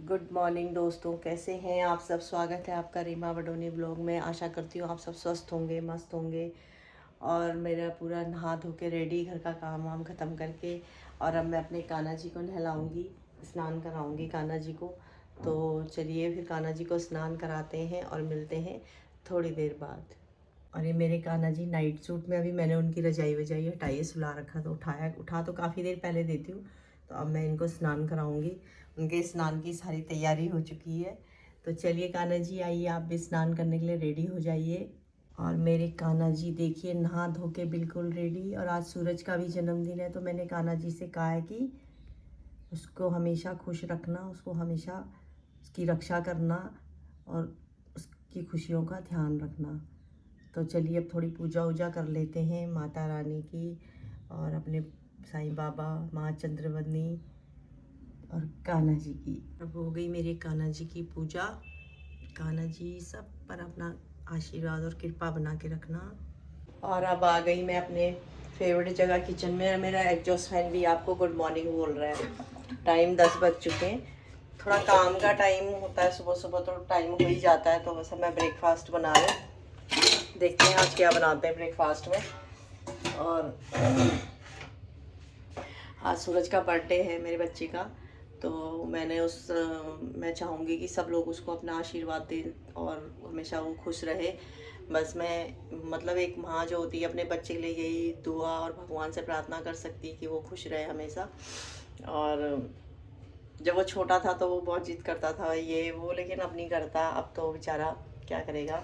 Good morning दोस्तों, कैसे हैं आप सब। स्वागत है आपका रीमा बडोनी ब्लॉग में। आशा करती हूँ आप सब स्वस्थ होंगे, मस्त होंगे। और मेरा पूरा नहा धो के रेडी, घर का काम वाम ख़त्म करके, और अब मैं अपने कान्हा जी को नहलाऊंगी, स्नान कराऊंगी कान्हा जी को। तो चलिए फिर कान्हा जी को स्नान कराते हैं और मिलते हैं थोड़ी देर बाद। और ये मेरे कान्हा जी नाइट सूट में, अभी मैंने उनकी रजाई वजाई हटाई, सुला रखा, तो उठा तो काफ़ी देर पहले देती हूँ। तो अब मैं इनको स्नान कराऊंगी। उनके स्नान की सारी तैयारी हो चुकी है। तो चलिए कान्हा जी, आइए आप भी स्नान करने के लिए रेडी हो जाइए। और मेरे कान्हा जी देखिए नहा धो के बिल्कुल रेडी। और आज सूरज का भी जन्मदिन है, तो मैंने कान्हा जी से कहा है कि उसको हमेशा खुश रखना, उसको हमेशा उसकी रक्षा करना और उसकी खुशियों का ध्यान रखना। तो चलिए अब थोड़ी पूजा वूजा कर लेते हैं माता रानी की, और अपने साईं बाबा, माँ चंद्रवदनी और कान्हा जी की। अब हो गई मेरे कान्हा जी की पूजा। कान्हा जी सब पर अपना आशीर्वाद और कृपा बना के रखना। और अब आ गई मैं अपने फेवरेट जगह, किचन में। मेरा एग्जॉस्ट फैन भी आपको गुड मॉर्निंग बोल रहा है। टाइम 10 बज चुके हैं। थोड़ा काम का टाइम होता है सुबह सुबह, तो टाइम हो ही जाता है। तो बस मैं ब्रेकफास्ट बना रही हूँ। देखते हैं आज क्या बनाते हैं ब्रेकफास्ट में। और आज सूरज का बर्थडे है, मेरे बच्चे का। तो मैं चाहूँगी कि सब लोग उसको अपना आशीर्वाद दें और हमेशा वो खुश रहे। बस मैं मतलब एक माँ जो होती है अपने बच्चे के लिए यही दुआ और भगवान से प्रार्थना कर सकती है कि वो खुश रहे हमेशा। और जब वो छोटा था तो वो बहुत जिद करता था ये वो, लेकिन अब नहीं करता। अब तो बेचारा क्या करेगा।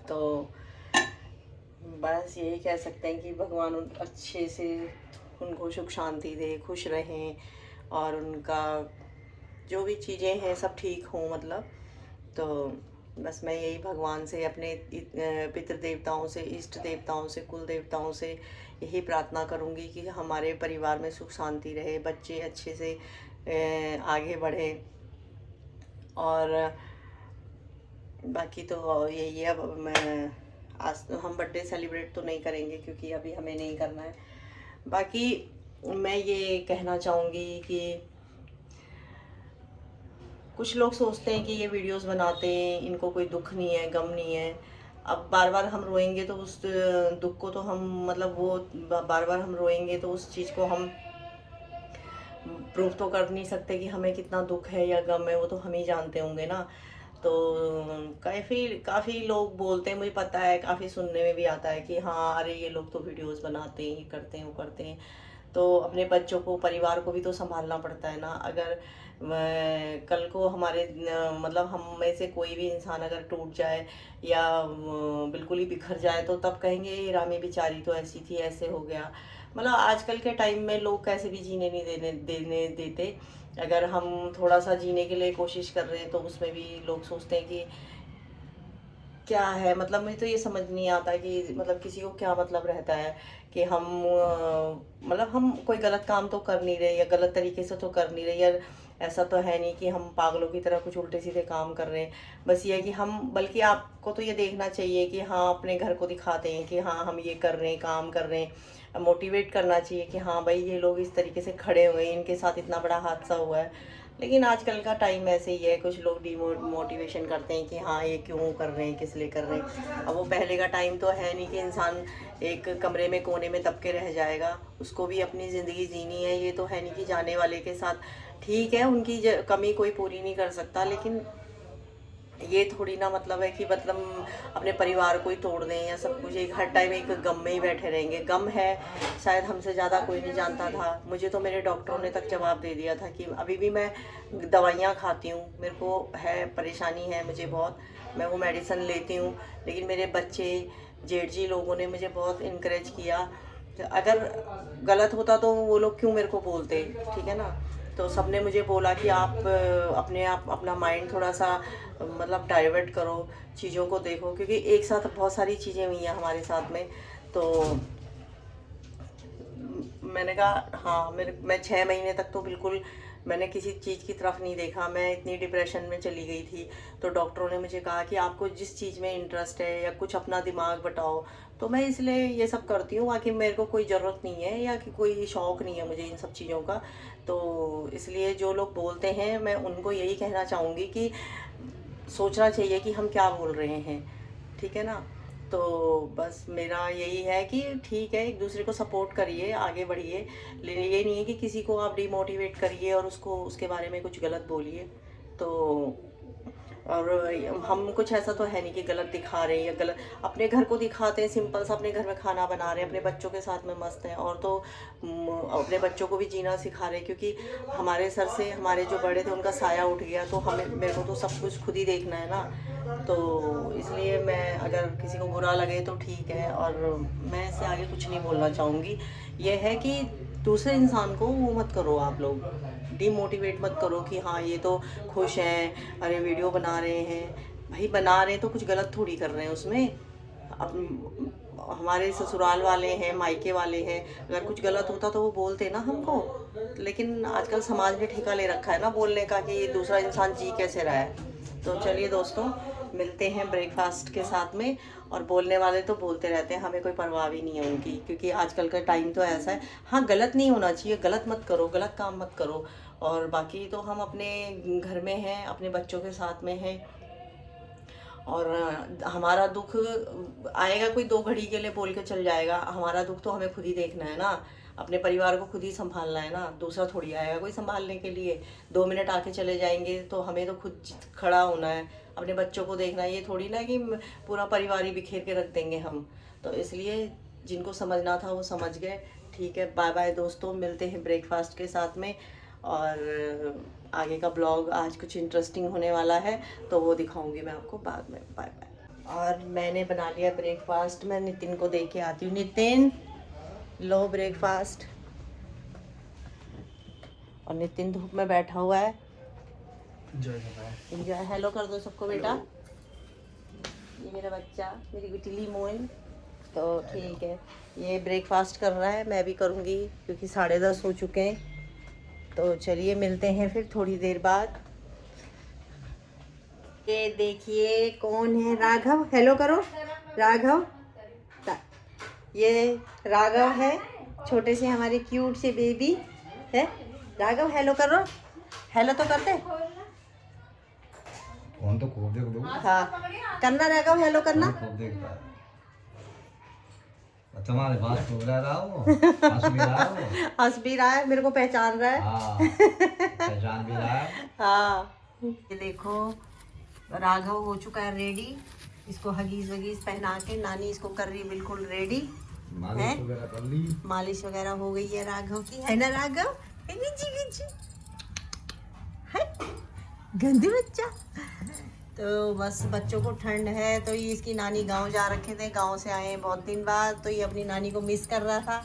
तो बस यही कह सकते हैं कि भगवान अच्छे से उनको सुख शांति दे, खुश रहें, और उनका जो भी चीज़ें हैं सब ठीक हों मतलब। तो बस मैं यही भगवान से, अपने पितृ देवताओं से, इष्ट देवताओं से, कुल देवताओं से यही प्रार्थना करूँगी कि हमारे परिवार में सुख शांति रहे, बच्चे अच्छे से आगे बढ़े। और बाकी तो यही है। अब मैं आज तो हम बर्थडे सेलिब्रेट तो नहीं करेंगे क्योंकि अभी हमें नहीं करना है। बाकी मैं ये कहना चाहूँगी कि कुछ लोग सोचते हैं कि ये वीडियोस बनाते हैं, इनको कोई दुख नहीं है, गम नहीं है। अब बार बार हम रोएंगे तो उस दुख को तो हम मतलब वो बार बार हम रोएंगे तो उस चीज़ को हम प्रूव तो कर नहीं सकते कि हमें कितना दुख है या गम है। वो तो हम ही जानते होंगे ना। तो काफ़ी काफ़ी लोग बोलते हैं, मुझे पता है, काफ़ी सुनने में भी आता है कि हाँ अरे ये लोग तो वीडियोस बनाते हैं, ये करते हैं, वो करते हैं। तो अपने बच्चों को, परिवार को भी तो संभालना पड़ता है ना। अगर कल को हमारे मतलब हम में से कोई भी इंसान अगर टूट जाए या बिल्कुल ही बिखर जाए तो तब कहेंगे ये रामी बेचारी तो ऐसी थी, ऐसे हो गया। मतलब आजकल के टाइम में लोग कैसे भी जीने नहीं देने देते। अगर हम थोड़ा सा जीने के लिए कोशिश कर रहे हैं तो उसमें भी लोग सोचते हैं कि क्या है। मतलब मुझे तो ये समझ नहीं आता कि मतलब किसी को क्या मतलब रहता है कि हम मतलब हम कोई गलत काम तो कर नहीं रहे या गलत तरीके से तो कर नहीं रहे, या ऐसा तो है नहीं कि हम पागलों की तरह कुछ उल्टे सीधे काम कर रहे हैं। बस ये है कि हम, बल्कि आपको तो ये देखना चाहिए कि हाँ अपने घर को दिखाते हैं कि हाँ हम ये कर रहे हैं, काम कर रहे हैं। मोटिवेट करना चाहिए कि हाँ भाई ये लोग इस तरीके से खड़े हुए हैं, इनके साथ इतना बड़ा हादसा हुआ है। लेकिन आजकल का टाइम ऐसे ही है, कुछ लोग मोटिवेशन करते हैं कि हाँ ये क्यों कर रहे हैं, किस लिए कर रहे हैं। अब वो पहले का टाइम तो है नहीं कि इंसान एक कमरे में कोने में दब के रह जाएगा। उसको भी अपनी ज़िंदगी जीनी है। ये तो है नहीं कि जाने वाले के साथ, ठीक है उनकी कमी कोई पूरी नहीं कर सकता, लेकिन ये थोड़ी ना मतलब है कि मतलब अपने परिवार को ही तोड़ दें या सब कुछ। एक हर टाइम एक गम में ही बैठे रहेंगे। गम है शायद हमसे ज़्यादा कोई नहीं जानता था। मुझे तो मेरे डॉक्टरों ने तक जवाब दे दिया था कि अभी भी मैं दवाइयाँ खाती हूँ, मेरे को है परेशानी है मुझे बहुत, मैं वो मेडिसिन लेती हूँ। लेकिन मेरे बच्चे, जेठ जी लोगों ने मुझे बहुत इनक्रेज किया। अगर गलत होता तो वो लोग क्यों मेरे को बोलते, ठीक है ना। तो सबने मुझे बोला कि आप अपने आप अपना माइंड थोड़ा सा मतलब डाइवर्ट करो, चीज़ों को देखो, क्योंकि एक साथ बहुत सारी चीज़ें हुई हैं हमारे साथ में। तो मैंने कहा हाँ, मैं 6 महीने तक तो बिल्कुल मैंने किसी चीज़ की तरफ नहीं देखा। मैं इतनी डिप्रेशन में चली गई थी। तो डॉक्टरों ने मुझे कहा कि आपको जिस चीज़ में इंटरेस्ट है या कुछ अपना दिमाग बटाओ, तो मैं इसलिए ये सब करती हूँ। बाकी मेरे को कोई ज़रूरत नहीं है या कि कोई शौक़ नहीं है मुझे इन सब चीज़ों का। तो इसलिए जो लोग बोलते हैं मैं उनको यही कहना चाहूँगी कि सोचना चाहिए कि हम क्या बोल रहे हैं, ठीक है ना। तो बस मेरा यही है कि ठीक है, एक दूसरे को सपोर्ट करिए, आगे बढ़िए, लेकिन ये नहीं है कि किसी को आप डिमोटिवेट करिए और उसको उसके बारे में कुछ गलत बोलिए। तो और हम कुछ ऐसा तो है नहीं कि गलत दिखा रहे हैं या गलत, अपने घर को दिखाते हैं सिंपल सा, अपने घर में खाना बना रहे हैं, अपने बच्चों के साथ में मस्त हैं, और तो अपने बच्चों को भी जीना सिखा रहे हैं, क्योंकि हमारे सर से हमारे जो बड़े थे उनका साया उठ गया, तो हमें मेरे को तो सब कुछ खुद ही देखना है ना। तो इसलिए मैं, अगर किसी को बुरा लगे तो ठीक है, और मैं इससे आगे कुछ नहीं बोलना चाहूँगी। ये है कि दूसरे इंसान को वो मत करो, आप लोग डिमोटिवेट मत करो कि हाँ ये तो खुश हैं, अरे वीडियो बना रहे हैं। भाई बना रहे हैं तो कुछ गलत थोड़ी कर रहे हैं उसमें। अब हमारे ससुराल वाले हैं, मायके वाले हैं, अगर कुछ गलत होता तो वो बोलते ना हमको। लेकिन आजकल समाज ने ठेका ले रखा है ना बोलने का कि दूसरा इंसान जी कैसे रहा है। तो चलिए दोस्तों, मिलते हैं ब्रेकफास्ट के साथ में। और बोलने वाले तो बोलते रहते हैं, हमें कोई परवाह भी नहीं है उनकी, क्योंकि आजकल का टाइम तो ऐसा है। हाँ, गलत नहीं होना चाहिए, गलत मत करो, गलत काम मत करो। और बाकी तो हम अपने घर में हैं, अपने बच्चों के साथ में हैं, और हमारा दुख आएगा कोई 2 घड़ी के लिए बोल के चल जाएगा। हमारा दुख तो हमें खुद ही देखना है ना, अपने परिवार को खुद ही संभालना है ना, दूसरा थोड़ी आएगा कोई संभालने के लिए। 2 मिनट आके चले जाएंगे तो हमें तो खुद खड़ा होना है, अपने बच्चों को देखना है। ये थोड़ी ना कि पूरा परिवार ही बिखेर के रख देंगे हम। तो इसलिए जिनको समझना था वो समझ गए। ठीक है, बाय बाय दोस्तों, मिलते हैं ब्रेकफास्ट के साथ में। और आगे का ब्लॉग आज कुछ इंटरेस्टिंग होने वाला है, तो वो दिखाऊंगी मैं आपको बाद में। Bye bye. और मैंने बना लिया ब्रेकफास्ट, मैं नितिन को दे के आती हूँ। नितिन, लो ब्रेकफास्ट। और नितिन धूप में बैठा हुआ है, एंजॉय। हेलो कर दो सबको बेटा। ये मेरा बच्चा, मेरी गुटिली मोइन। तो ठीक है, ये ब्रेकफास्ट कर रहा है, मैं भी करूँगी क्योंकि 10:30 हो चुके हैं। तो चलिए मिलते हैं फिर थोड़ी देर बाद। ये देखिए कौन है, राघव। हेलो करो राघव। ये राघव है, छोटे से हमारे क्यूट से बेबी है। राघव हेलो करो, हेलो तो करते। फोन तो खूब देख दो। हाँ करना राघव, हेलो करना। खूब देखता है। तुम्हारे पास तो रहा हो, हंस भी रहा हो। हंस भी रहा है, मेरे को पहचान रहा है। हाँ, पहचान भी रहा है। हाँ, ये देखो राघव हो चुका है रेडी। इसको हगीज वगीज पहना के नानी इसको कर रही बिल्कुल रेडी है। मालिश वगैरह कर ली, मालिश वगैरह हो गई है राघव की, है ना राघव? है गंदे बच्चा। तो बस बच्चों को ठंड है, तो ये इसकी नानी गांव जा रखे थे, गांव से आए हैं बहुत दिन बाद, तो ये अपनी नानी को मिस कर रहा था।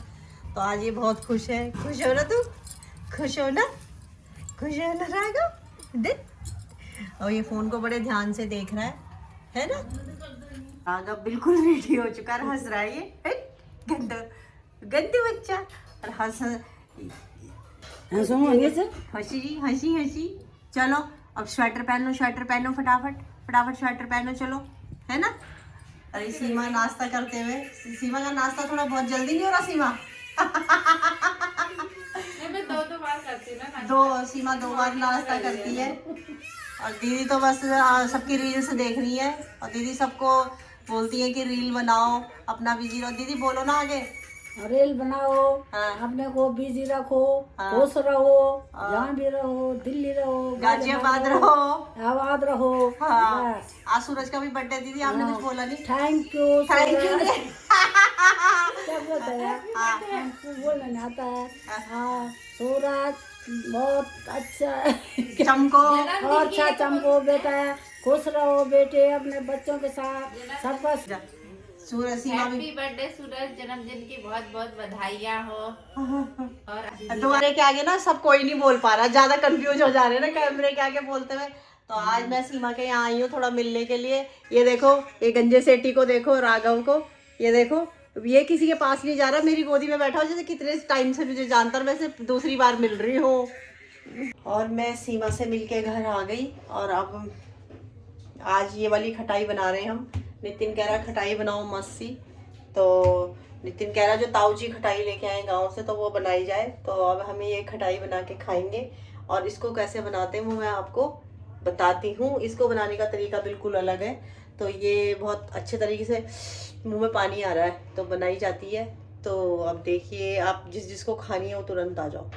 तो आज ये बहुत खुश है। खुश हो ना तू? खुश हो ना? खुश हो ना राघव? देख, और ये फोन को बड़े ध्यान से देख रहा है ना? राघव बिल्कुल रेडी हो चुका है, हंस रहा है ये। गंदा गंदे बच्चा। और हंसी हंसी हंसी। चलो अब स्वेटर पहनो, स्वेटर पहनो, फटाफट फटाफट स्वेटर पहनो, चलो, है ना? अरे सीमा नाश्ता करते हुए, सीमा का नाश्ता थोड़ा बहुत जल्दी नहीं हो रहा सीमा? मैं दो बार करती हूँ ना। सीमा 2 बार नाश्ता करती है। और दीदी तो बस सबकी रील्स देख रही है, और दीदी सबको बोलती है कि रील बनाओ, अपना बिजी रहो। दीदी बोलो ना आगे। रील बनाओ, हाँ। अपने को बिजी रखो, हाँ। खुश रहो, हाँ। जहाँ भी रहो, दिल्ली रहो, गाजियाबाद रहो, आबाद रहो। हाँ। बस। आज सूरज का भी बर्थडे, दीदी आपने कुछ बोला नहीं। Thank you. Thank you. क्या बोलता है? हमको बोलना नहीं आता है। हाँ, सूरज बहुत अच्छा है। चमको। और अच्छा चमको बेटा, खुश रहो बेटे, अपने बच्चों के साथ सबका। सूरज सीमा भी हैप्पी बर्थडे सूरज, जन्मदिन की बहुत बहुत बधाइयाँ हो। और तुम्हारे के आगे ना सब कोई नहीं बोल पा रहा, ज्यादा कंफ्यूज हो जा रहे हैं ना कैमरे के आगे बोलते हुए। तो आज मैं सीमा के यहाँ आई हूँ थोड़ा मिलने के लिए। ये देखो, ये गंजे सेठी को देखो, राघव को, ये देखो, ये किसी के पास नहीं जा रहा, मेरी गोदी में बैठा हो, जैसे कितने टाइम से मुझे जानता, मैं से दूसरी बार मिल रही हूँ। और मैं सीमा से मिलके घर आ गई, और अब आज ये वाली खटाई बना रहे हैं हम। नितिन कह रहा खटाई बनाओ मस्त सी, तो नितिन कह रहा जो ताऊ जी खटाई लेके आए गांव से तो वो बनाई जाए, तो अब हमें ये खटाई बना के खाएंगे। और इसको कैसे बनाते हैं वो मैं आपको बताती हूँ। इसको बनाने का तरीका बिल्कुल अलग है, तो ये बहुत अच्छे तरीके से मुंह में पानी आ रहा है तो बनाई जाती है। तो अब देखिए, आप जिसको खानी है वो तुरंत आ जाओ।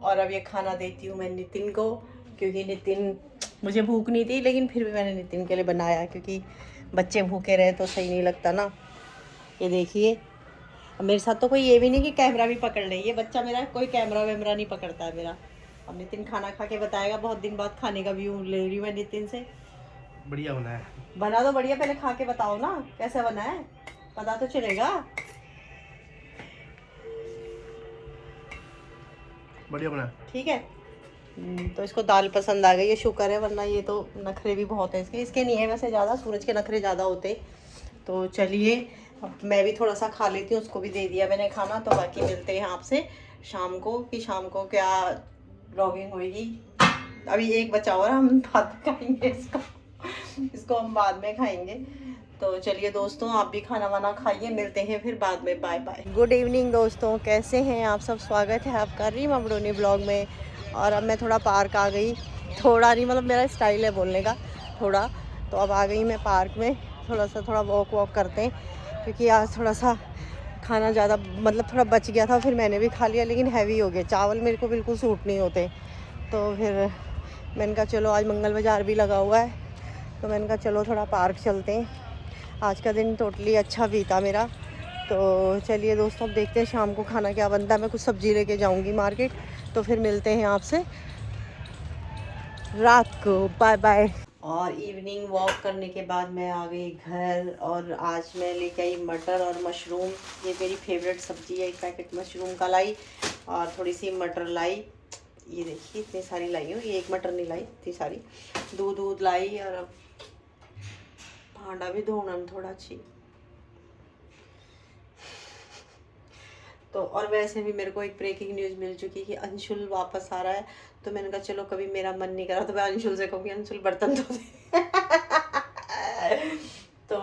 और अब ये खाना देती हूँ मैं नितिन को, क्योंकि नितिन, मुझे भूख नहीं थी लेकिन फिर भी मैंने नितिन के लिए बनाया, क्योंकि बच्चे भूखे रहे तो सही नहीं लगता ना। ये देखिए, अब मेरे साथ तो कोई ये भी नहीं कि कैमरा भी पकड़ ले, ये बच्चा मेरा कोई कैमरा वैमरा नहीं पकड़ता है मेरा। अब नितिन खाना खा के बताएगा, बहुत दिन बाद खाने का व्यू ले रही हूँ मैं नितिन से। बढ़िया बना है। बना तो बढ़िया, पहले खा के बताओ ना कैसा बना है, पता तो चलेगा। बढ़िया बना है। ठीक है। तो इसको दाल पसंद आ गई है, शुक्र है, वरना ये तो नखरे भी बहुत है इसके नहीं है वैसे ज़्यादा, सूरज के नखरे ज़्यादा होते। तो चलिए अब मैं भी थोड़ा सा खा लेती हूँ, उसको भी दे दिया मैंने खाना। तो बाकी मिलते हैं आपसे शाम को, कि शाम को क्या ब्लॉगिंग होगी। अभी एक बचा और हम बाद में खाएंगे इसको हम बाद में खाएंगे। तो चलिए दोस्तों, आप भी खाना वाना खाइए, मिलते हैं फिर बाद में। Bye bye. गुड इवनिंग दोस्तों, कैसे हैं आप सब? स्वागत है आपका रीमा बड़ोनी ब्लॉग में। और अब मैं थोड़ा पार्क आ गई, थोड़ा नहीं मतलब मेरा स्टाइल है बोलने का थोड़ा। तो अब आ गई मैं पार्क में, थोड़ा वॉक करते हैं, क्योंकि आज थोड़ा सा खाना ज़्यादा मतलब थोड़ा बच गया था, फिर मैंने भी खा लिया, लेकिन हैवी हो गया। चावल मेरे को बिल्कुल सूट नहीं होते, तो फिर मैंने कहा चलो, आज मंगल बाज़ार भी लगा हुआ है, तो मैंने कहा चलो थोड़ा पार्क चलते हैं। आज का दिन टोटली अच्छा बीता मेरा। तो चलिए दोस्तों, अब देखते हैं शाम को खाना क्या बनता है। मैं कुछ सब्ज़ी लेके जाऊंगी मार्केट, तो फिर मिलते हैं आपसे रात को। Bye bye. और इवनिंग वॉक करने के बाद मैं आ गई घर, और आज मैं लेके आई मटर और मशरूम। ये मेरी फेवरेट सब्ज़ी है। एक पैकेट मशरूम का लाई और थोड़ी सी मटर लाई। ये देखिए इतनी सारी लाई हूँ, ये एक मटर नहीं लाई, इतनी सारी। दूध लाई, और अब भांडा भी धोना थोड़ा अच्छी। तो और वैसे भी मेरे को एक ब्रेकिंग न्यूज़ मिल चुकी कि अंशुल वापस आ रहा है। तो मैंने कहा चलो, कभी मेरा मन नहीं करा तो मैं अंशुल से कहूँगी अंशुल बर्तन धो दे। तो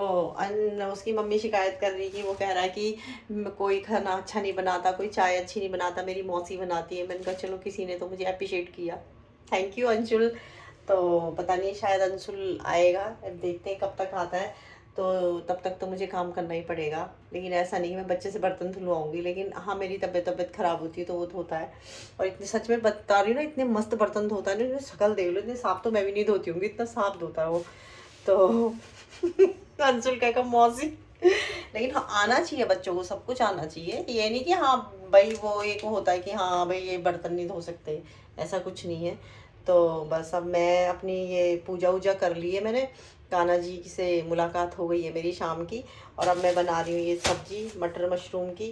उसकी मम्मी शिकायत कर रही कि वो कह रहा है कि कोई खाना अच्छा नहीं बनाता, कोई चाय अच्छी नहीं बनाता, मेरी मौसी बनाती है। मैंने कहा चलो, किसी ने तो मुझे अप्रिशिएट किया, थैंक यू अंशुल। तो पता नहीं, शायद अंशुल आएगा, अब देखते हैं कब तक आता है। तो तब तक तो मुझे काम करना ही पड़ेगा, लेकिन ऐसा नहीं कि मैं बच्चे से बर्तन धुलवाऊंगी। लेकिन हाँ, मेरी तबीयत ख़राब होती है तो वो धोता है। और इतनी, सच में बता रही हूँ ना, इतने मस्त बर्तन धोता है ना, शक्ल देख लो, इतने साफ तो मैं भी नहीं धोती होंगी, इतना साफ धोता है वो। तो अंशुल कहेगा मौसी। लेकिन हाँ, आना चाहिए बच्चों को, सब कुछ आना चाहिए। ये नहीं कि हाँ भाई वो एक होता है कि हाँ भाई ये बर्तन नहीं धो सकते, ऐसा कुछ नहीं है। तो बस अब मैं अपनी ये पूजा वूजा कर ली है मैंने, कान्हा जी से मुलाकात हो गई है मेरी शाम की। और अब मैं बना रही हूँ ये सब्ज़ी मटर मशरूम की।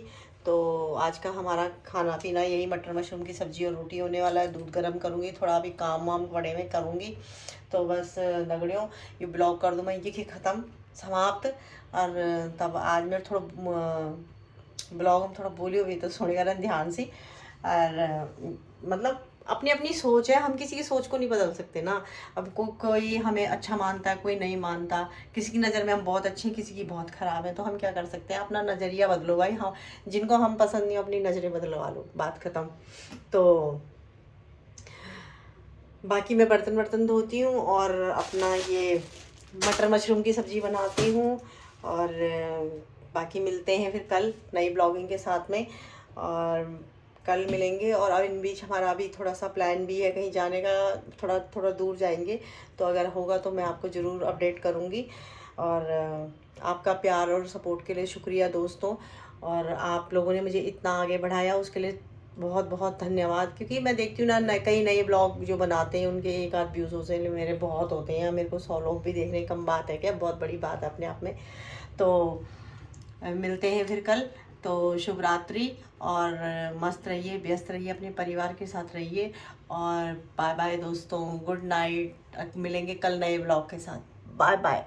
तो आज का हमारा खाना पीना यही मटर मशरूम की सब्ज़ी और रोटी होने वाला है। दूध गर्म करूँगी, थोड़ा अभी काम वाम बड़े में करूँगी। तो बस नगड़ियों, ये ब्लॉग कर दूँ मैं ये ख़त्म, समाप्त। और तब आज मैं थोड़ा ब्लॉग में थोड़ा बोली हुई तो सुनेगा ना ध्यान से। और मतलब अपनी अपनी सोच है, हम किसी की सोच को नहीं बदल सकते ना। अब कोई हमें अच्छा मानता है, कोई नहीं मानता, किसी की नज़र में हम बहुत अच्छे हैं, किसी की बहुत ख़राब है। तो हम क्या कर सकते हैं, अपना नज़रिया बदलो भाई। हाँ, जिनको हम पसंद नहीं, अपनी नज़रें बदलवा लो, बात ख़त्म। तो बाकी मैं बर्तन धोती हूँ और अपना ये मटर मशरूम की सब्ज़ी बनाती हूँ। और बाकी मिलते हैं फिर कल नई ब्लॉगिंग के साथ में, और कल मिलेंगे। और अब इन बीच हमारा अभी थोड़ा सा प्लान भी है कहीं जाने का, थोड़ा दूर जाएंगे। तो अगर होगा तो मैं आपको ज़रूर अपडेट करूँगी। और आपका प्यार और सपोर्ट के लिए शुक्रिया दोस्तों। और आप लोगों ने मुझे इतना आगे बढ़ाया, उसके लिए बहुत बहुत धन्यवाद। क्योंकि मैं देखती हूँ ना, कई नए ब्लॉग जो बनाते हैं उनके एक आध व्यूज़ होते हैं, मेरे बहुत होते हैं। मेरे को 100 लोग भी देखने कम बात है क्या, बहुत बड़ी बात है अपने आप में। तो मिलते हैं फिर कल। तो शुभ रात्रि, और मस्त रहिए, व्यस्त रहिए, अपने परिवार के साथ रहिए। और बाय बाय दोस्तों, गुड नाइट। मिलेंगे कल नए ब्लॉग के साथ। Bye bye.